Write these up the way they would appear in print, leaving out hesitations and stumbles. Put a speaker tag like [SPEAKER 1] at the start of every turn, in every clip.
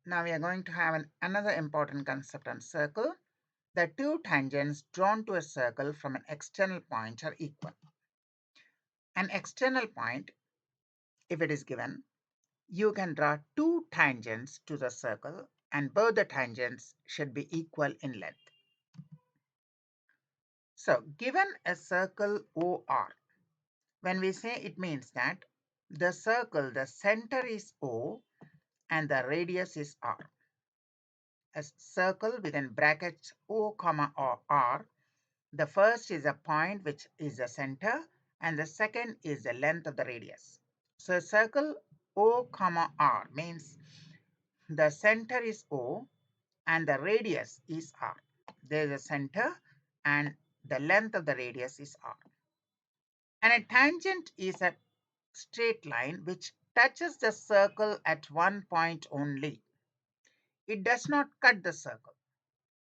[SPEAKER 1] Now we are going to have another important concept on circle. The two tangents drawn to a circle from an external point are equal. An external point, if it is given, you can draw two tangents to the circle and both the tangents should be equal in length. So given a circle OR, when we say it means that the circle, the center is O and the radius is R. A circle within brackets O comma or R, the first is a point which is the center and the second is the length of the radius. So a circle O comma R means the center is O and the radius is R. There is a center and the length of the radius is R. And a tangent is a straight line which touches the circle at one point only. It does not cut the circle.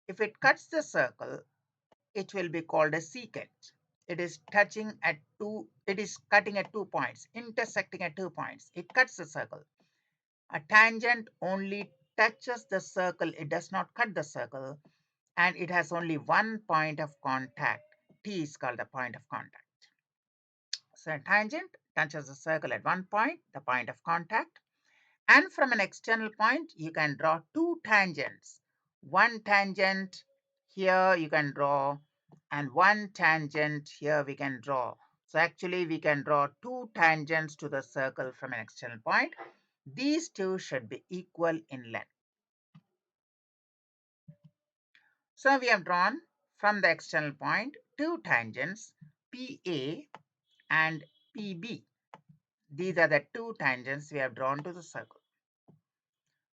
[SPEAKER 1] If it cuts the circle, it will be called a secant. It is cutting at 2 points, intersecting at 2 points. It cuts the circle. A tangent only touches the circle. It does not cut the circle. And it has only one point of contact. T is called the point of contact. So a tangent touches the circle at one point, the point of contact. And from an external point, you can draw two tangents. One tangent here you can draw, and one tangent here we can draw. So actually we can draw two tangents to the circle from an external point. These two should be equal in length. So we have drawn from the external point two tangents, PA and PB. These are the two tangents we have drawn to the circle.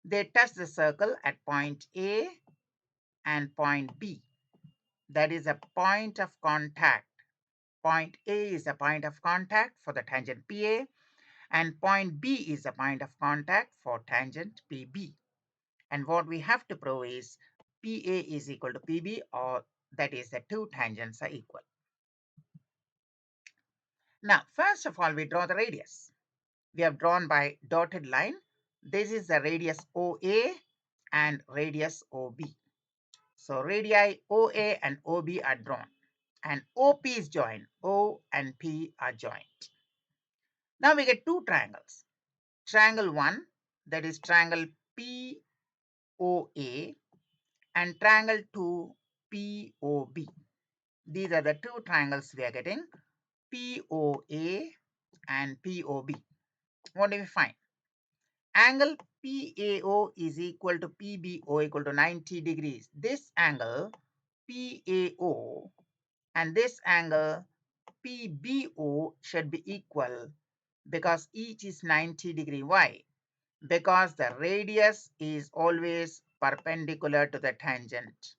[SPEAKER 1] They touch the circle at point A and point B. That is a point of contact. Point A is a point of contact for the tangent PA and point B is a point of contact for tangent PB. And what we have to prove is PA is equal to PB, or that is the two tangents are equal. Now, first of all, we draw the radius. We have drawn by dotted line. This is the radius OA and radius OB. So radii OA and OB are drawn and OP is joined. O and P are joined. Now we get two triangles. Triangle 1, that is triangle POA, and triangle 2, POB. These are the two triangles we are getting, POA and POB. What do we find? Angle PAO is equal to PBO equal to 90 degrees. This angle PAO and this angle PBO should be equal because each is 90 degree. Why? Because the radius is always perpendicular to the tangent.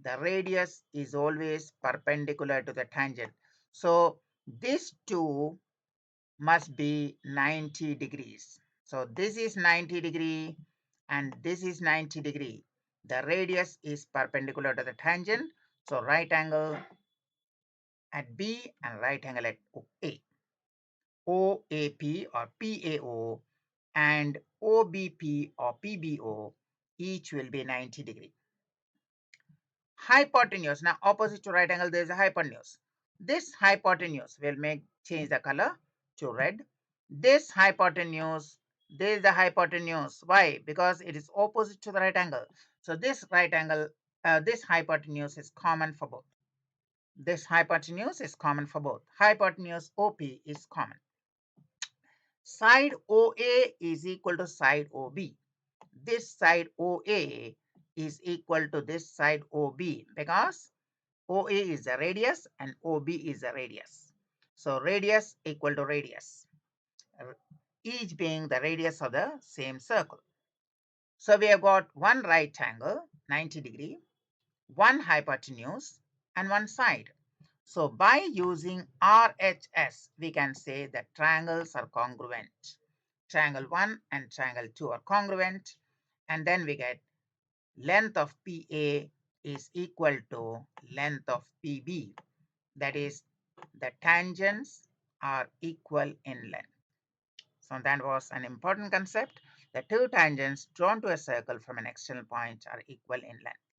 [SPEAKER 1] The radius is always perpendicular to the tangent. So these two must be 90 degrees. So this is 90 degree and this is 90 degree. The radius is perpendicular to the tangent. So right angle at B and right angle at A. OAP or PAO and OBP or PBO each will be 90 degree. Hypotenuse. Now opposite to right angle there is a hypotenuse. This hypotenuse will change the color to red. This hypotenuse, there is the hypotenuse. Why? Because it is opposite to the right angle. So this right angle, this hypotenuse is common for both. This hypotenuse is common for both. Hypotenuse OP is common. Side OA is equal to side OB. This side OA is equal to this side OB because OA is the radius and OB is the radius. So radius equal to radius, each being the radius of the same circle. So we have got one right angle, 90 degree, one hypotenuse and one side. So by using RHS, we can say that triangles are congruent. Triangle 1 and triangle 2 are congruent. And then we get length of PA is equal to length of PB. That is, the tangents are equal in length. So that was an important concept. The two tangents drawn to a circle from an external point are equal in length.